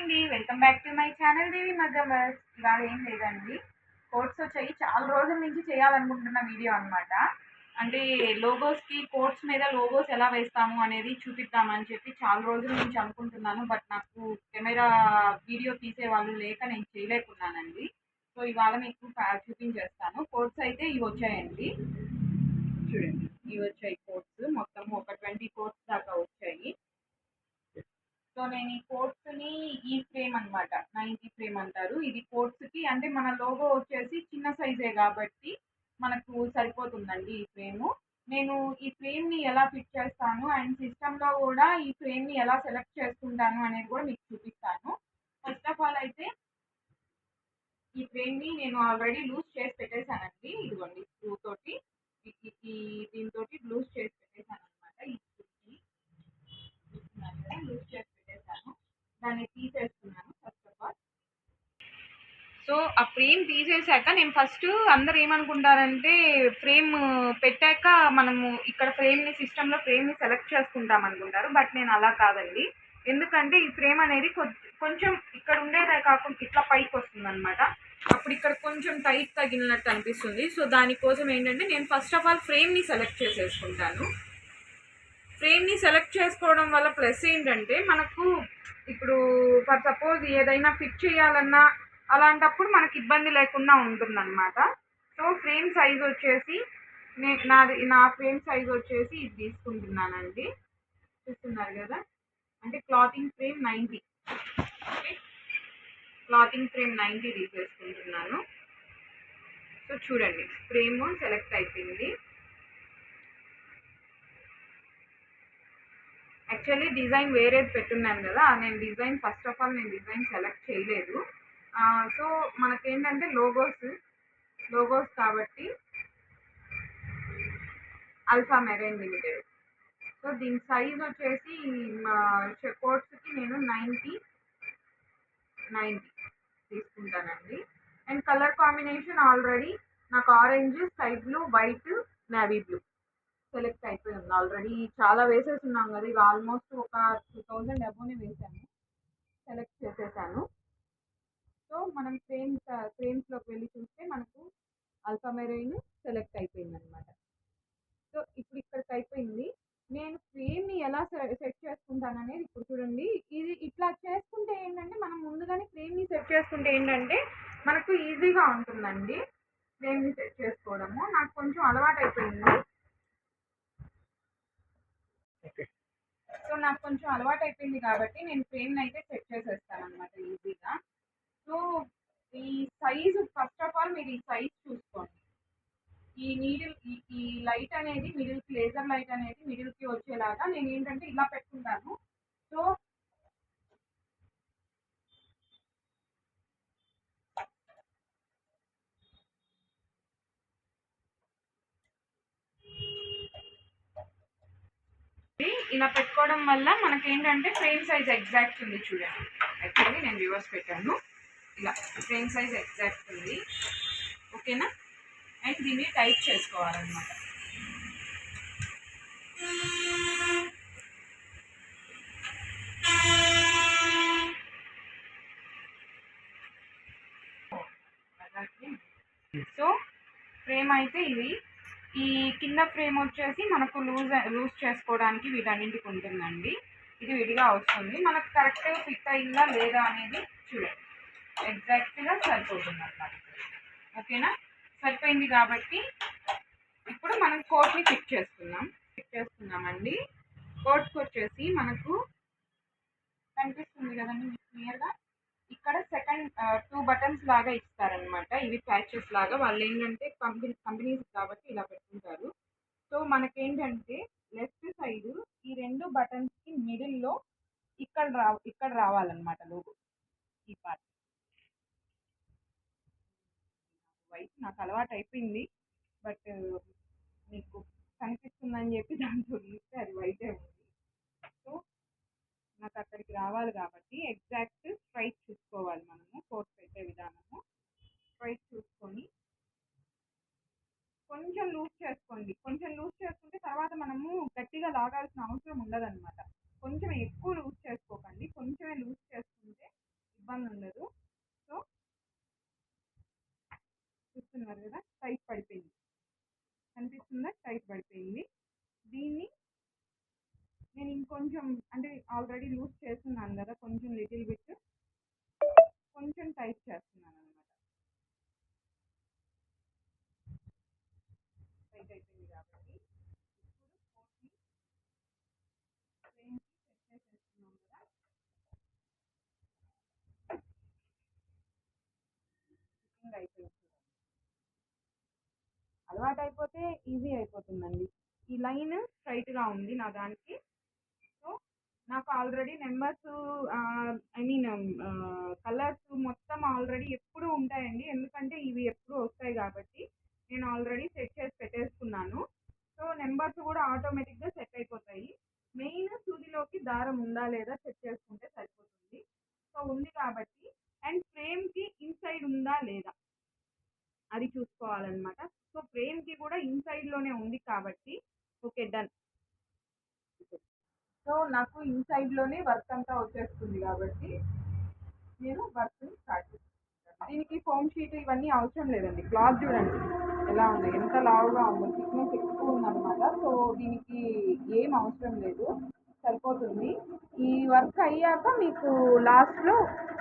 అండి welcome back to my channel Devi మగ్గమస్. ఇవాళ ఏం లేదండి, కోట్స్ వచ్చాయి. చాలా రోజుల నుంచి చేయాలనుకుంటున్న వీడియో అనమాట. అంటే లోగోస్కి కోట్స్ మీద లోగోస్ ఎలా వేస్తాము అనేది చూపిద్దామని చెప్పి చాలా రోజుల నుంచి అనుకుంటున్నాను. బట్ నాకు కెమెరా వీడియో తీసే వాళ్ళు లేక నేను చేయలేకున్నానండి. సో ఇవాళ మీకు చూపించేస్తాను. కోట్స్ అయితే ఇవి వచ్చాయండి, చూడండి. ఇవి వచ్చాయి కోట్స్, మొత్తం ఒక 20 కోట్స్ దాకా వచ్చాయి. సో నేను ఈ కోట్స్ని ఈ ఫ్రేమ్ అనమాట, 90 ఫ్రేమ్ అంటారు. ఇది కోట్స్కి అంటే మన లోగో వచ్చేసి చిన్న సైజే కాబట్టి మనకు సరిపోతుందండి ఈ ఫ్రేము. నేను ఈ ఫ్రేమ్ని ఎలా ఫిట్ చేస్తాను అండ్ సిస్టంలో కూడా ఈ ఫ్రేమ్ని ఎలా సెలెక్ట్ చేసుకుంటాను అనేది కూడా మీకు చూపిస్తాను. ఫస్ట్ ఆఫ్ ఆల్ అయితే ఈ ఫ్రేమ్ని నేను ఆల్రెడీ లూజ్ చేసి పెట్టేశానండి. ఇదిగోండి స్క్రూ తోటి దీంతో లూజ్ చేసి పెట్టేశాను అనమాట. ఈ స్క్రూని లూజ్ చేసి పెట్టేశాను, దాన్ని తీసేస్తున్నాను ఫస్ట్ ఆఫ్ ఆల్. సో ఆ ఫ్రేమ్ తీసేసాక నేను ఫస్ట్ అందరు ఏమనుకుంటారంటే ఫ్రేమ్ పెట్టాక మనము ఇక్కడ ఫ్రేమ్ని సిస్టంలో ఫ్రేమ్ని సెలెక్ట్ చేసుకుంటాం అనుకుంటారు. బట్ నేను అలా కాదండి. ఎందుకంటే ఈ ఫ్రేమ్ అనేది కొంచెం ఇక్కడ ఉండేదే కాకుండా ఇట్లా పైకి వస్తుంది అనమాట. అప్పుడు ఇక్కడ కొంచెం టైట్ తగిలినట్టు అనిపిస్తుంది. సో దానికోసం ఏంటంటే నేను ఫస్ట్ ఆఫ్ ఆల్ ఫ్రేమ్ని సెలెక్ట్ చేసేసుకుంటాను. ఫ్రేమ్ని సెలెక్ట్ చేసుకోవడం వల్ల ప్లస్ ఏంటంటే మనకు ఇప్పుడు ఫర్ సపోజ్ ఏదైనా ఫిట్ చేయాలన్నా అలాంటప్పుడు మనకి ఇబ్బంది లేకుండా ఉంటుందన్నమాట. సో ఫ్రేమ్ సైజ్ వచ్చేసి నా ఫ్రేమ్ సైజ్ వచ్చేసి ఇది తీసుకుంటున్నానండి. చూస్తున్నారు కదా, అంటే clothing frame 90. Okay, clothing frame 90 తీసేసుకుంటున్నాను. సో చూడండి, ఫ్రేమ్ సెలెక్ట్ అయిపోయింది. యాక్చువల్లీ డిజైన్ వేరేది పెట్టున్నాను కదా, నేను డిజైన్ ఫస్ట్ ఆఫ్ ఆల్ నేను డిజైన్ సెలెక్ట్ చేయలేదు. సో మనకేంటంటే లోగోస్ కాబట్టి అల్ఫా మెరైన్ లిమిటెడ్. సో దీని సైజ్ వచ్చేసి కోట్స్కి నేను 90 తీసుకుంటానండి. అండ్ కలర్ కాంబినేషన్ ఆల్రెడీ నాకు orange, sky blue, white, navy blue select అయిపోయి ఉంది ఆల్రెడీ. చాలా వేసేస్తున్నాం కదా, ఇది ఆల్మోస్ట్ ఒక 2000 అబోనే వేసాను, సెలెక్ట్ చేసేసాను. సో మనం ఫ్రేమ్స్లోకి వెళ్ళి చూస్తే మనకు అల్ఫా మెరైన్ సెలెక్ట్ అయిపోయింది అనమాట. సో ఇప్పుడు ఇక్కడికి అయిపోయింది. నేను ఫ్రేమ్ని ఎలా సెట్ చేసుకుంటాను అనేది ఇప్పుడు చూడండి. ఇది ఇట్లా చేసుకుంటే ఏంటంటే మనం ముందుగానే ఫ్రేమ్ని సెట్ చేసుకుంటే ఏంటంటే మనకు ఈజీగా ఉంటుందండి ఫ్రేమ్ని సెట్ చేసుకోవడము. నాకు కొంచెం అలవాటు అయిపోయింది. సో నాకు కొంచెం అలవాటు అయిపోయింది కాబట్టి నేను ఫ్రేమ్ని అయితే సెట్ చేసేస్తాను అనమాట ఈజీగా. సో ఈ సైజు ఫస్ట్ ఆఫ్ ఆల్ మీరు ఈ సైజ్ చూసుకోండి. ఈ నీడిల్ ఈ లైట్ అనేది మిడిల్కి, లేజర్ లైట్ అనేది మిడిల్కి వచ్చేలాగా నేను ఏంటంటే ఇలా పెట్టుకుంటాను. సో ఇలా పెట్టుకోవడం వల్ల మనకేంటంటే ఫ్రేమ్ సైజ్ ఎగ్జాక్ట్ ఉంది. చూడండి, యాక్చువల్లీ నేను రివర్స్ పెట్టాను. ఇలా ఫ్రేమ్ సైజ్ ఎగ్జాక్ట్ ఉంది. ఓకేనా, అండ్ దీన్ని టైట్ చేసుకోవాలన్నమాట. సో ఫ్రేమ్ అయితే ఇది. ఈ కింద ఫ్రేమ్ వచ్చేసి మనకు లూజ్ చేసుకోవడానికి వీటన్నింటికి ఉంటుందండి. ఇది విడిగా వస్తుంది. మనకు కరెక్ట్గా ఫిట్ అయిందా లేదా అనేది చూడండి, ఎగ్జాక్ట్గా సరిపోతుంది అన్నమాట. ఓకేనా, సరిపోయింది కాబట్టి ఇప్పుడు మనం కోట్ని ఫిట్ చేస్తున్నామండి. కోట్కి వచ్చేసి మనకు కనిపిస్తుంది కదండి మీకు క్లియర్గా. ఇక్కడ సెకండ్ 2 బటన్స్ లాగా ఇస్తారనమాట. ఇవి ప్యాచెస్ లాగా. వాళ్ళు ఏంటంటే కంపెనీస్ కాబట్టి ఇలా పెట్టుకుంటారు. సో మనకేంటంటే లెఫ్ట్ సైడ్ ఈ 2 బటన్స్కి మిడిల్లో ఇక్కడ రావాలన్నమాట లోగో. ఈ పార్ట్ వైట్ నాకు అలవాటు అయిపోయింది, బట్ మీకు కనిపిస్తుందని చెప్పి దాంట్లో గీస్తే అది వైటే ఉంది. సో నాకు అక్కడికి రావాలి కాబట్టి ఎగ్జాక్ట్ స్ట్రైట్ చూసుకోవాలి మనము. కోట్ పెట్టే విధానము స్ట్రైట్ చూసుకొని కొంచెం లూజ్ చేసుకోండి. కొంచెం లూజ్ చేసుకుంటే తర్వాత మనము గట్టిగా లాగాల్సిన అవసరం ఉండదన్నమాట. కొంచెం ఎక్కువ లూజ్ చేసుకోకండి, కొంచెమే లూజ్ చేసుకుంటే ఇబ్బంది ఉండదు. సో చూస్తున్నారు కదా, టైట్ పడిపోయింది, కనిపిస్తుందా? టైట్ పడిపోయింది. దీన్ని నేను ఇంకొంచెం అంటే ఆల్రెడీ లూజ్ చేస్తున్నాను కదా, కొంచెం లిటిల్ బిట్ కొంచెం టైట్ చేస్తున్నాను అనమాట. టైట్ అయిపోయింది కాబట్టి ఇప్పుడు కోట్ని ఫ్రేమ్కి సెట్ చేసేస్తున్నాం కదా. ఫిట్టింగ్ అయిపోయింది. అలవాటు అయిపోతే ఈజీ అయిపోతుందండి. ఈ లైన్ స్ట్రైట్గా ఉంది నా దానికి. సో నాకు already numbers I mean colours మొత్తం ఆల్రెడీ ఎప్పుడు ఉంటాయండి, ఎందుకంటే ఇవి ఎప్పుడు వస్తాయి కాబట్టి నేను ఆల్రెడీ సెట్ చేసి పెట్టేసుకున్నాను. సో నెంబర్స్ కూడా ఆటోమేటిక్గా సెట్ అయిపోతాయి. మెయిన్ సూదిలోకి దారం ఉందా లేదా చెక్ చేసుకుంటే సరిపోతుంది. సో ఉంది కాబట్టి, అండ్ ఫ్రేమ్కి ఇన్సైడ్ ఉందా లేదా అది చూసుకోవాలన్నమాట. సో ఫ్రేమ్కి కూడా ఇన్సైడ్లోనే ఉంది కాబట్టి ఓకే డన్. సో నాకు ఇన్సైడ్లోనే వర్క్ అంతా వచ్చేస్తుంది కాబట్టి నేను వర్క్ స్టార్ట్ చేస్తాను. దీనికి ఫోమ్ షీట్ ఇవన్నీ అవసరం లేదండి. క్లాత్ చూడండి ఎలా ఉంది, ఎంత లావుగా ఉందో, థిక్నెస్ ఎక్కువ ఉందన్నమాట. సో దీనికి ఏం అవసరం లేదు, సరిపోతుంది. ఈ వర్క్ అయ్యాక మీకు లాస్ట్లో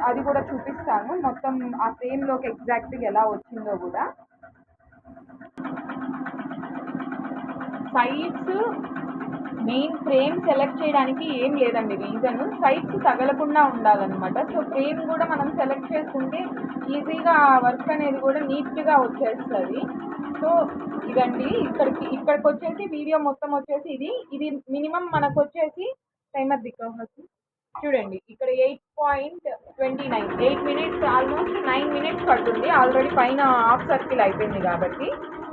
అది కూడా చూపిస్తాను, మొత్తం ఆ ఫ్రేమ్లోకి ఎగ్జాక్ట్గా ఎలా వచ్చిందో కూడా. సైడ్స్ మెయిన్ ఫ్రేమ్ సెలెక్ట్ చేయడానికి ఏం లేదండి, రీజన్ సైడ్స్ తగలకుండా ఉండాలన్నమాట. సో ఫ్రేమ్ కూడా మనం సెలెక్ట్ చేసుకుంటే ఈజీగా వర్క్ అనేది కూడా నీట్గా వచ్చేస్తుంది. సో ఇదండి, ఇక్కడికి వచ్చేసి వీడియో మొత్తం వచ్చేసి ఇది మినిమం మనకు వచ్చేసి టైమర్ దిక్కు చూడండి, ఇక్కడ 8.29 8 మినిట్స్, ఆల్మోస్ట్ 9 మినిట్స్ పడుతుంది. ఆల్రెడీ పైన హాఫ్ సర్కిల్ అయిపోయింది కాబట్టి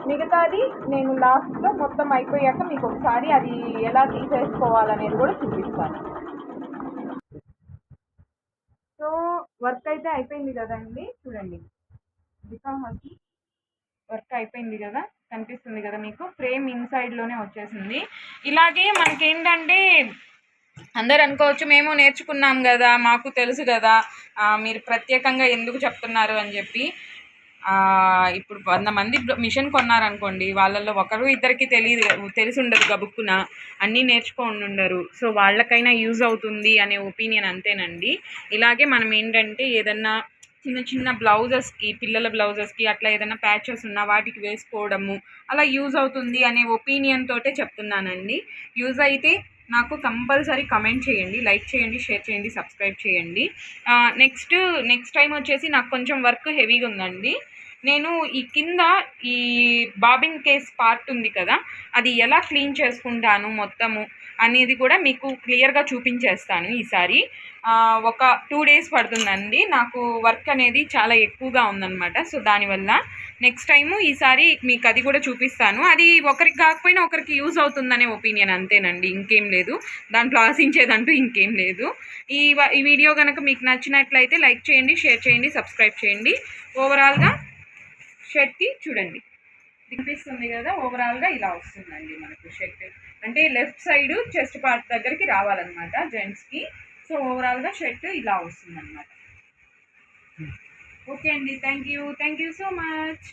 మిగతాది నేను లాస్ట్లో మొత్తం అయిపోయాక మీకు ఒకసారి అది ఎలా తీసేసుకోవాలనేది కూడా చూపిస్తాను. సో వర్క్ అయితే అయిపోయింది కదండి, చూడండి దిఖాహసి వర్క్ అయిపోయింది కదా, కనిపిస్తుంది కదా మీకు, ఫ్రేమ్ ఇన్సైడ్లోనే వచ్చేసింది. ఇలాగే మనకేంటంటే అందరు అనుకోవచ్చు మేము నేర్చుకున్నాం కదా, మాకు తెలుసు కదా, మీరు ప్రత్యేకంగా ఎందుకు చెప్తున్నారు అని చెప్పి. ఇప్పుడు 100 మంది మిషన్ కొన్నారనుకోండి, వాళ్ళల్లో ఒకరు ఇద్దరికి తెలిసి ఉండదు, గబుక్కున అన్నీ నేర్చుకొని ఉండరు. సో వాళ్ళకైనా యూజ్ అవుతుంది అనే ఒపీనియన్ అంతేనండి. ఇలాగే మనం ఏంటంటే ఏదన్నా చిన్న చిన్న బ్లౌజెస్కి, పిల్లల బ్లౌజెస్కి అట్లా ఏదైనా ప్యాచెస్ ఉన్నా వాటికి వేసుకోవడము అలా యూజ్ అవుతుంది అనే ఒపీనియన్ తోటే చెప్తున్నానండి. యూజ్ అయితే నాకు కంపల్సరీ కమెంట్ చేయండి, లైక్ చేయండి, షేర్ చేయండి, సబ్స్క్రైబ్ చేయండి. నెక్స్ట్ టైం వచ్చేసి నాకు కొంచెం వర్క్ హెవీగా ఉందండి. నేను ఈ కింద ఈ బాబిన్ కేస్ పార్ట్ ఉంది కదా, అది ఎలా క్లీన్ చేసుకుంటాను మొత్తము అనేది కూడా మీకు క్లియర్గా చూపించేస్తాను ఈసారి. ఒక 2 డేస్ పడుతుందండి, నాకు వర్క్ అనేది చాలా ఎక్కువగా ఉందన్నమాట. సో దానివల్ల నెక్స్ట్ టైము ఈసారి మీకు అది కూడా చూపిస్తాను. అది ఒకరికి కాకపోయినా ఒకరికి యూజ్ అవుతుందనే ఒపీనియన్ అంతేనండి, ఇంకేం లేదు, దాంట్లో ఆశించేదంటూ ఇంకేం లేదు. ఈ వీడియో కనుక మీకు నచ్చినట్లయితే లైక్ చేయండి, షేర్ చేయండి, సబ్స్క్రైబ్ చేయండి. ఓవరాల్గా షర్ట్కి చూడండి కనిపిస్తుంది కదా, ఓవరాల్గా ఇలా వస్తుందండి మనకు షర్ట్. అంటే లెఫ్ట్ సైడ్ చెస్ట్ పార్ట్ దగ్గరికి రావాలన్నమాట జెంట్స్కి. సో ఓవరాల్గా షర్ట్ ఇలా వస్తుందన్నమాట. ఓకే అండి, థ్యాంక్ యూ సో మచ్.